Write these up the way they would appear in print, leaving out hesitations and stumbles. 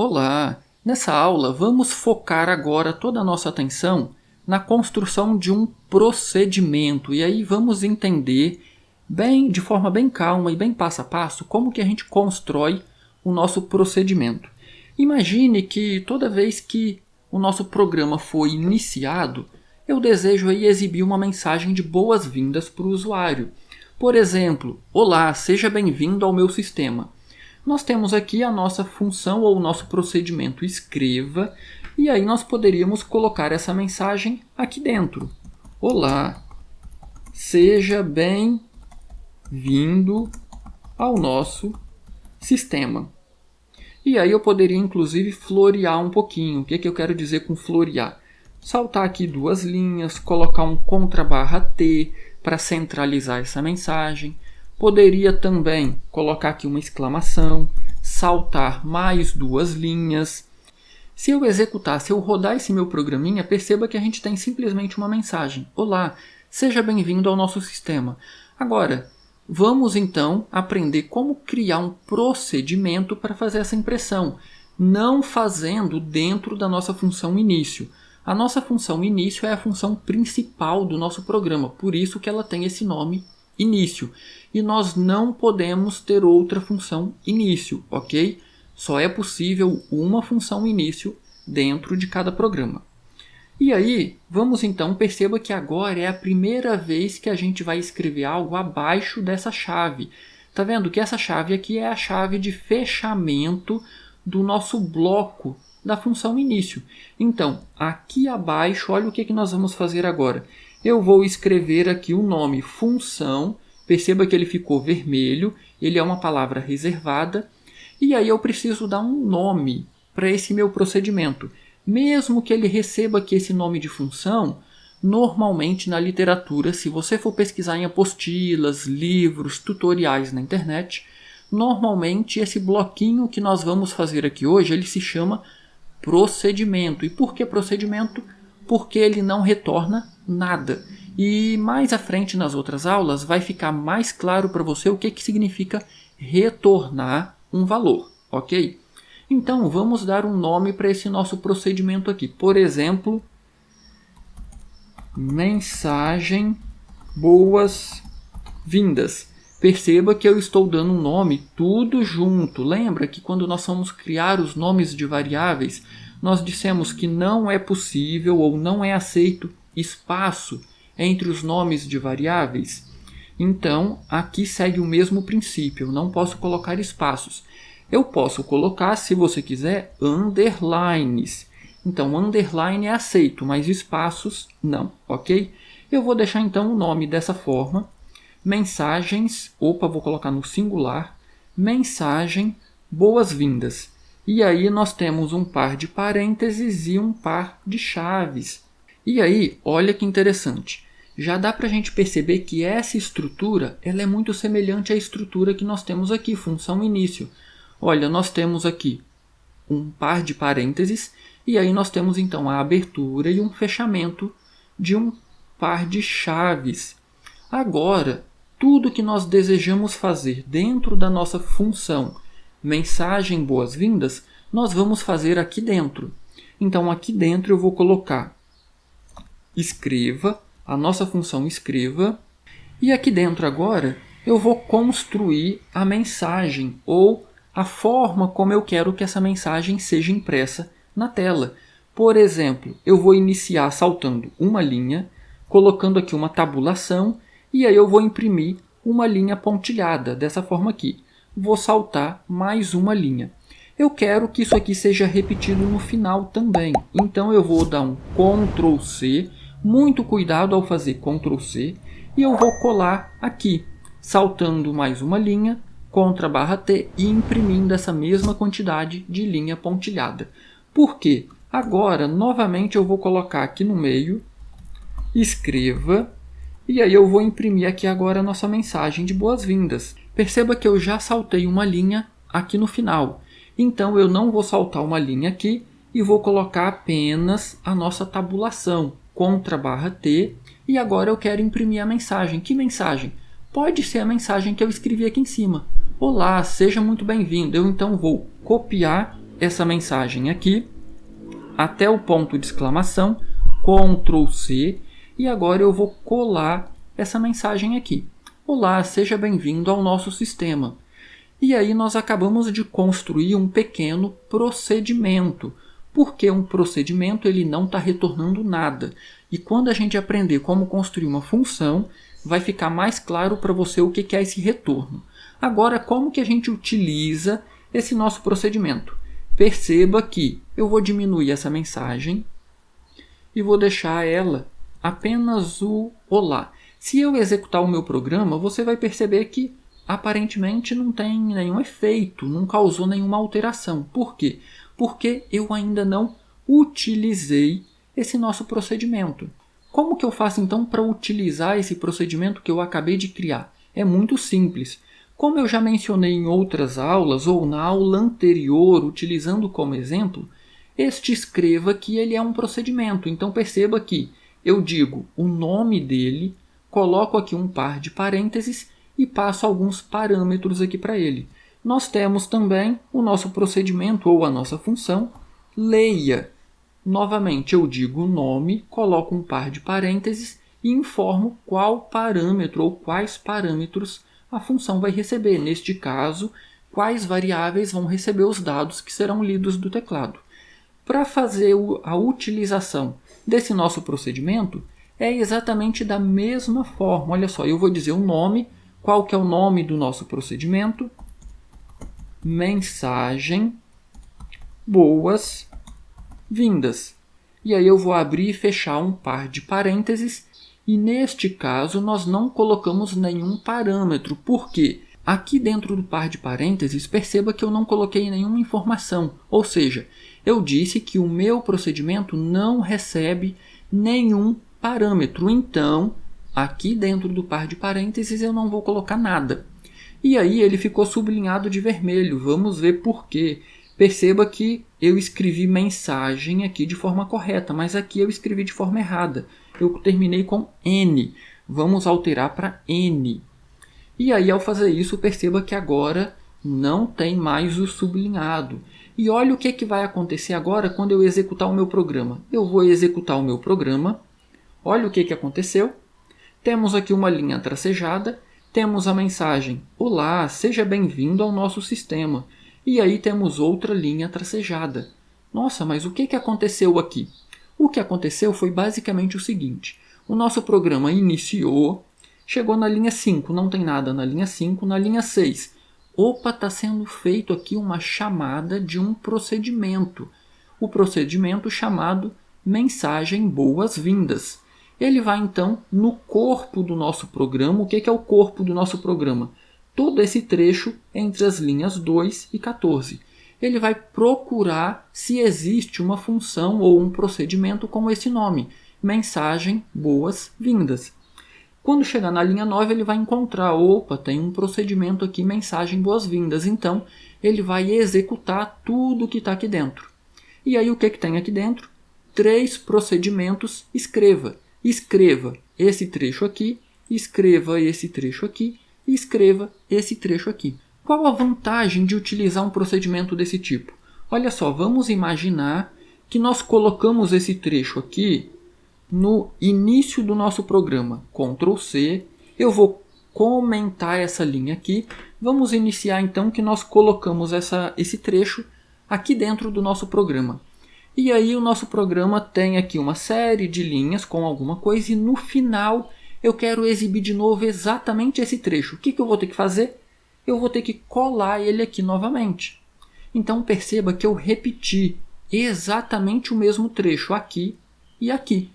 Olá! Nessa aula, vamos focar agora toda a nossa atenção na construção de um procedimento. E aí vamos entender de forma bem calma e bem passo a passo como que a gente constrói o nosso procedimento. Imagine que toda vez que o nosso programa foi iniciado, eu desejo aí exibir uma mensagem de boas-vindas para o usuário. Por exemplo, olá, seja bem-vindo ao meu sistema. Nós temos aqui a nossa função ou o nosso procedimento escreva, e aí nós poderíamos colocar essa mensagem aqui dentro. Olá, seja bem-vindo ao nosso sistema. E aí eu poderia inclusive florear um pouquinho. O que eu quero dizer com florear? Saltar aqui duas linhas, colocar um _T para centralizar essa mensagem. Poderia também colocar aqui uma exclamação, saltar mais duas linhas. Se eu rodar esse meu programinha, perceba que a gente tem simplesmente uma mensagem. Olá, seja bem-vindo ao nosso sistema. Agora, vamos então aprender como criar um procedimento para fazer essa impressão, não fazendo dentro da nossa função início. A nossa função início é a função principal do nosso programa, por isso que ela tem esse nome início. E nós não podemos ter outra função início, ok? Só é possível uma função início dentro de cada programa. E aí, vamos então, perceba que agora é a primeira vez que a gente vai escrever algo abaixo dessa chave. Tá vendo que essa chave aqui é a chave de fechamento do nosso bloco da função início. Então, aqui abaixo, olha o que nós vamos fazer agora. Eu vou escrever aqui o nome função, perceba que ele ficou vermelho, ele é uma palavra reservada, e aí eu preciso dar um nome para esse meu procedimento. Mesmo que ele receba aqui esse nome de função, normalmente na literatura, se você for pesquisar em apostilas, livros, tutoriais na internet, normalmente esse bloquinho que nós vamos fazer aqui hoje, ele se chama procedimento. E por que procedimento? Porque ele não retorna nada. E mais à frente nas outras aulas vai ficar mais claro para você o que significa retornar um valor, ok? Então vamos dar um nome para esse nosso procedimento aqui. Por exemplo, mensagem boas-vindas. Perceba que eu estou dando um nome tudo junto. Lembra que quando nós vamos criar os nomes de variáveis, nós dissemos que não é possível ou não é aceito espaço entre os nomes de variáveis? Então, aqui segue o mesmo princípio. Eu não posso colocar espaços. Eu posso colocar, se você quiser, underlines. Então, underline é aceito, mas espaços não, ok? Eu vou deixar então o nome dessa forma. Mensagens, vou colocar no singular, mensagem boas-vindas. E aí nós temos um par de parênteses e um par de chaves. E aí, olha que interessante. Já dá para a gente perceber que essa estrutura ela é muito semelhante à estrutura que nós temos aqui, função início. Olha, nós temos aqui um par de parênteses e aí nós temos então a abertura e um fechamento de um par de chaves. Agora, tudo que nós desejamos fazer dentro da nossa função mensagem boas-vindas, nós vamos fazer aqui dentro. Então, aqui dentro eu vou colocar escreva, a nossa função escreva, e aqui dentro agora eu vou construir a mensagem ou a forma como eu quero que essa mensagem seja impressa na tela. Por exemplo, eu vou iniciar saltando uma linha, colocando aqui uma tabulação, e aí eu vou imprimir uma linha pontilhada, dessa forma aqui. Vou saltar mais uma linha. Eu quero que isso aqui seja repetido no final também. Então eu vou dar um Ctrl C, muito cuidado ao fazer Ctrl C, e eu vou colar aqui, saltando mais uma linha, Ctrl+T e imprimindo essa mesma quantidade de linha pontilhada. Por quê? Agora, novamente, eu vou colocar aqui no meio, escreva, e aí eu vou imprimir aqui agora a nossa mensagem de boas-vindas. Perceba que eu já saltei uma linha aqui no final. Então eu não vou saltar uma linha aqui e vou colocar apenas a nossa tabulação. Ctrl+T e agora eu quero imprimir a mensagem. Que mensagem? Pode ser a mensagem que eu escrevi aqui em cima. Olá, seja muito bem-vindo. Eu então vou copiar essa mensagem aqui até o ponto de exclamação, Ctrl C, e agora eu vou colar essa mensagem aqui. Olá, seja bem-vindo ao nosso sistema. E aí nós acabamos de construir um pequeno procedimento. Porque um procedimento ele não está retornando nada. E quando a gente aprender como construir uma função, vai ficar mais claro para você o que é esse retorno. Agora, como que a gente utiliza esse nosso procedimento? Perceba que eu vou diminuir essa mensagem e vou deixar ela apenas o olá. Se eu executar o meu programa, você vai perceber que aparentemente não tem nenhum efeito, não causou nenhuma alteração. Por quê? Porque eu ainda não utilizei esse nosso procedimento. Como que eu faço então para utilizar esse procedimento que eu acabei de criar? É muito simples. Como eu já mencionei em outras aulas ou na aula anterior, utilizando como exemplo, este escreva que ele é um procedimento. Então perceba que eu digo o nome dele, coloco aqui um par de parênteses e passo alguns parâmetros aqui para ele. Nós temos também o nosso procedimento ou a nossa função leia. Novamente eu digo o nome, coloco um par de parênteses e informo qual parâmetro ou quais parâmetros a função vai receber. Neste caso, quais variáveis vão receber os dados que serão lidos do teclado. Para fazer a utilização desse nosso procedimento, é exatamente da mesma forma. Olha só, eu vou dizer o nome. Qual que é o nome do nosso procedimento? Mensagem boas-vindas. E aí eu vou abrir e fechar um par de parênteses. E neste caso nós não colocamos nenhum parâmetro. Por quê? Aqui dentro do par de parênteses, perceba que eu não coloquei nenhuma informação. Ou seja, eu disse que o meu procedimento não recebe nenhum parâmetro. Então, aqui dentro do par de parênteses eu não vou colocar nada. E aí ele ficou sublinhado de vermelho. Vamos ver por quê. Perceba que eu escrevi mensagem aqui de forma correta, mas aqui eu escrevi de forma errada. Eu terminei com N. Vamos alterar para N. E aí, ao fazer isso, perceba que agora não tem mais o sublinhado. E olha o que vai acontecer agora quando eu executar o meu programa. Eu vou executar o meu programa. Olha o que aconteceu. Temos aqui uma linha tracejada. Temos a mensagem, olá, seja bem-vindo ao nosso sistema. E aí temos outra linha tracejada. Nossa, mas o que aconteceu aqui? O que aconteceu foi basicamente o seguinte. O nosso programa iniciou, chegou na linha 5, não tem nada na linha 5, na linha 6. Opa, está sendo feito aqui uma chamada de um procedimento. O procedimento chamado mensagem boas-vindas. Ele vai então no corpo do nosso programa. O que é o corpo do nosso programa? Todo esse trecho entre as linhas 2 e 14. Ele vai procurar se existe uma função ou um procedimento com esse nome. Mensagem boas-vindas. Quando chegar na linha 9, ele vai encontrar, opa, tem um procedimento aqui, mensagem boas-vindas. Então, ele vai executar tudo que está aqui dentro. E aí, o que tem aqui dentro? 3 procedimentos, escreva. Escreva esse trecho aqui, escreva esse trecho aqui e escreva esse trecho aqui. Qual a vantagem de utilizar um procedimento desse tipo? Olha só, vamos imaginar que nós colocamos esse trecho aqui no início do nosso programa. Ctrl C, eu vou comentar essa linha aqui. Vamos iniciar então que nós colocamos esse trecho aqui dentro do nosso programa. E aí o nosso programa tem aqui uma série de linhas com alguma coisa e no final eu quero exibir de novo exatamente esse trecho. O que eu vou ter que fazer? Eu vou ter que colar ele aqui novamente. Então perceba que eu repeti exatamente o mesmo trecho aqui e aqui.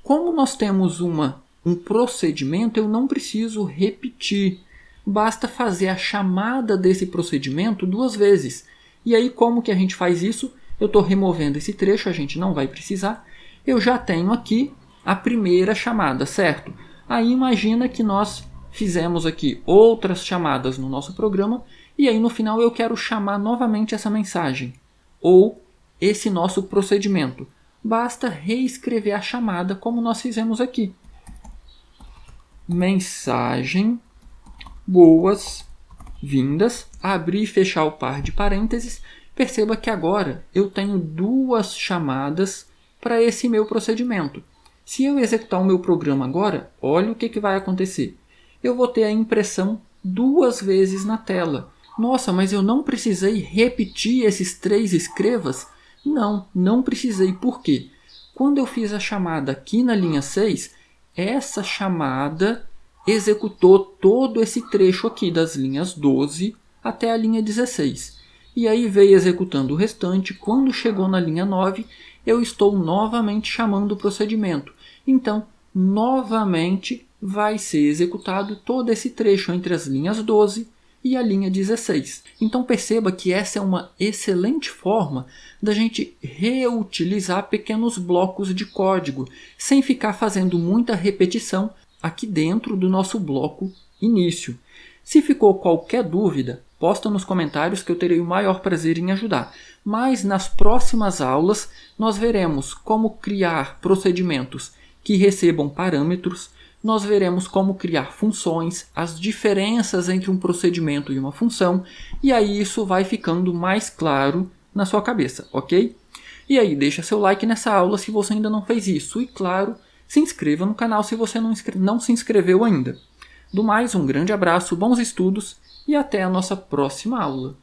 Como nós temos um procedimento, eu não preciso repetir. Basta fazer a chamada desse procedimento 2 vezes. E aí como que a gente faz isso? Eu estou removendo esse trecho, a gente não vai precisar. Eu já tenho aqui a primeira chamada, certo? Aí imagina que nós fizemos aqui outras chamadas no nosso programa e aí no final eu quero chamar novamente essa mensagem ou esse nosso procedimento. Basta reescrever a chamada como nós fizemos aqui. Mensagem boas-vindas, abrir e fechar o par de parênteses. Perceba que agora eu tenho duas chamadas para esse meu procedimento. Se eu executar o meu programa agora, olha o que vai acontecer. Eu vou ter a impressão duas vezes na tela. Nossa, mas eu não precisei repetir esses 3 escrevas? Não precisei. Por quê? Quando eu fiz a chamada aqui na linha 6, essa chamada executou todo esse trecho aqui das linhas 12 até a linha 16. E aí veio executando o restante. Quando chegou na linha 9, eu estou novamente chamando o procedimento. Então, novamente vai ser executado todo esse trecho entre as linhas 12 e a linha 16. Então perceba que essa é uma excelente forma da gente reutilizar pequenos blocos de código, sem ficar fazendo muita repetição aqui dentro do nosso bloco início. Se ficou qualquer dúvida, posta nos comentários que eu terei o maior prazer em ajudar. Mas nas próximas aulas nós veremos como criar procedimentos que recebam parâmetros, nós veremos como criar funções, as diferenças entre um procedimento e uma função, e aí isso vai ficando mais claro na sua cabeça, ok? E aí deixa seu like nessa aula se você ainda não fez isso, e claro, se inscreva no canal se você não se inscreveu ainda. Do mais, um grande abraço, bons estudos e até a nossa próxima aula.